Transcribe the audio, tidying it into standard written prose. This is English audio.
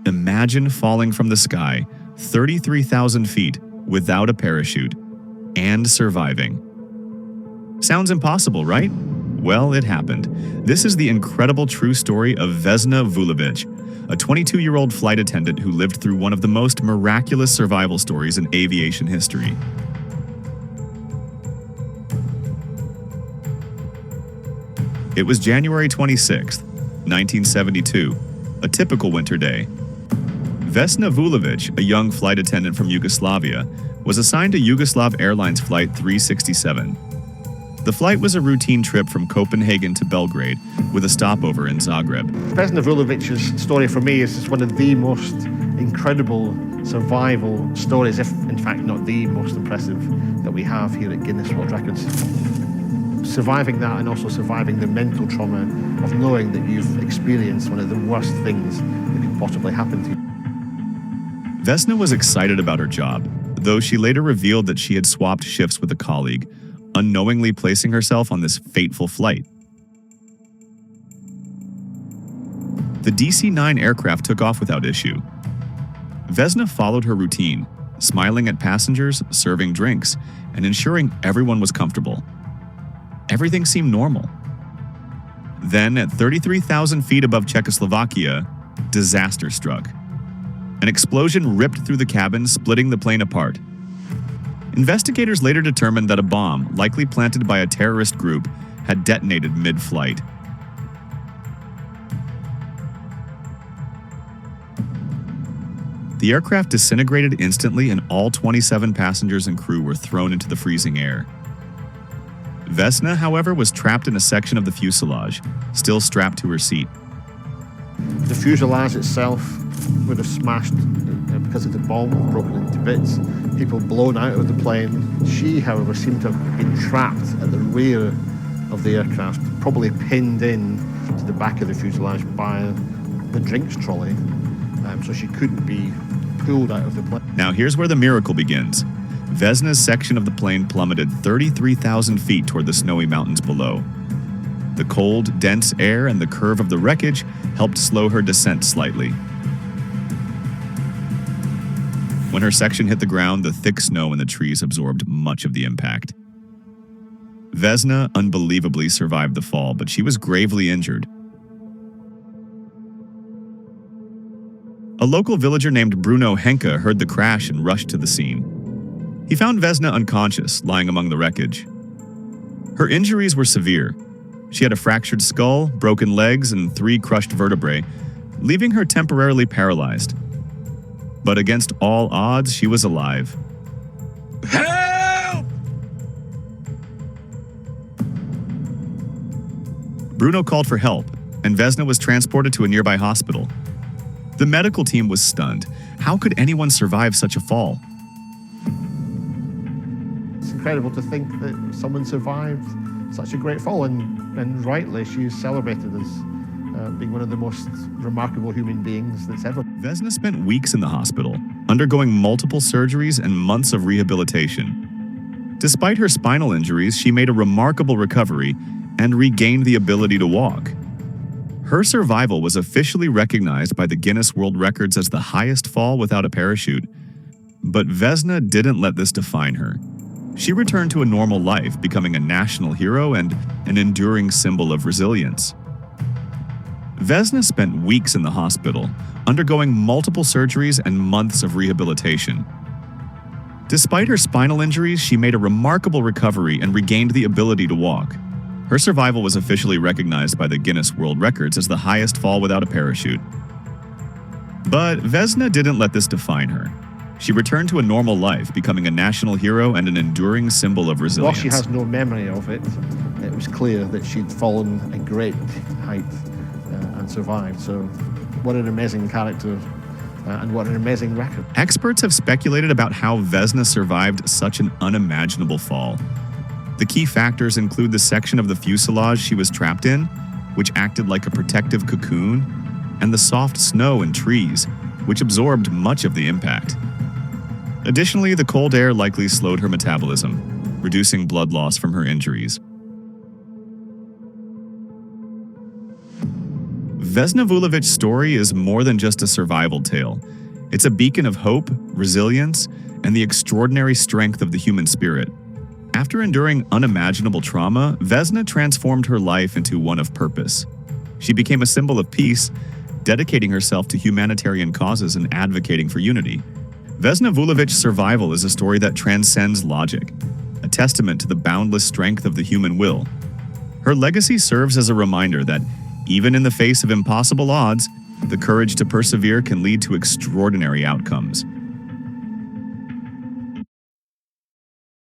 Imagine falling from the sky 33,000 feet without a parachute and surviving. Sounds impossible, right? Well, it happened. This is the incredible true story of Vesna Vulovic, a 22-year-old flight attendant who lived through one of the most miraculous survival stories in aviation history. It was January 26, 1972, a typical winter day. Vesna Vulovic, a young flight attendant from Yugoslavia, was assigned to Yugoslav Airlines Flight 367. The flight was a routine trip from Copenhagen to Belgrade, with a stopover in Zagreb. Vesna Vulovic's story for me is one of the most incredible survival stories, if in fact not the most impressive, that we have here at Guinness World Records. Surviving that and also surviving the mental trauma of knowing that you've experienced one of the worst things that could possibly happen to you. Vesna was excited about her job, though she later revealed that she had swapped shifts with a colleague, unknowingly placing herself on this fateful flight. The DC-9 aircraft took off without issue. Vesna followed her routine, smiling at passengers, serving drinks, and ensuring everyone was comfortable. Everything seemed normal. Then, at 33,000 feet above Czechoslovakia, disaster struck. An explosion ripped through the cabin, splitting the plane apart. Investigators later determined that a bomb, likely planted by a terrorist group, had detonated mid-flight. The aircraft disintegrated instantly and all 27 passengers and crew were thrown into the freezing air. Vesna, however, was trapped in a section of the fuselage, still strapped to her seat. The fuselage itself would have smashed because of the bomb, broken into bits, people blown out of the plane. She, however, seemed to have been trapped at the rear of the aircraft, probably pinned in to the back of the fuselage by the drinks trolley, so she couldn't be pulled out of the plane. Now here's where the miracle begins. Vesna's section of the plane plummeted 33,000 feet toward the snowy mountains below. The cold, dense air and the curve of the wreckage helped slow her descent slightly. When her section hit the ground, the thick snow and the trees absorbed much of the impact. Vesna unbelievably survived the fall, but she was gravely injured. A local villager named Bruno Henke heard the crash and rushed to the scene. He found Vesna unconscious, lying among the wreckage. Her injuries were severe. She had a fractured skull, broken legs, and 3 crushed vertebrae, leaving her temporarily paralyzed. But against all odds, she was alive. Help! Bruno called for help, and Vesna was transported to a nearby hospital. The medical team was stunned. How could anyone survive such a fall? It's incredible to think that someone survived such a great fall, and rightly she is celebrated as being one of the most remarkable human beings that's ever. Vesna spent weeks in the hospital, undergoing multiple surgeries and months of rehabilitation. Despite her spinal injuries, she made a remarkable recovery and regained the ability to walk. Her survival was officially recognized by the Guinness World Records as the highest fall without a parachute. But Vesna didn't let this define her. She returned to a normal life, becoming a national hero and an enduring symbol of resilience. Vesna spent weeks in the hospital, undergoing multiple surgeries and months of rehabilitation. Despite her spinal injuries, she made a remarkable recovery and regained the ability to walk. Her survival was officially recognized by the Guinness World Records as the highest fall without a parachute. But Vesna didn't let this define her. She returned to a normal life, becoming a national hero and an enduring symbol of resilience. While she has no memory of it, it was clear that she'd fallen a great height and survived. So what an amazing character and what an amazing record. Experts have speculated about how Vesna survived such an unimaginable fall. The key factors include the section of the fuselage she was trapped in, which acted like a protective cocoon, and the soft snow and trees, which absorbed much of the impact. Additionally, the cold air likely slowed her metabolism, reducing blood loss from her injuries. Vesna Vulovic's story is more than just a survival tale. It's a beacon of hope, resilience, and the extraordinary strength of the human spirit. After enduring unimaginable trauma, Vesna transformed her life into one of purpose. She became a symbol of peace, dedicating herself to humanitarian causes and advocating for unity. Vesna Vulovic's survival is a story that transcends logic, a testament to the boundless strength of the human will. Her legacy serves as a reminder that, even in the face of impossible odds, the courage to persevere can lead to extraordinary outcomes.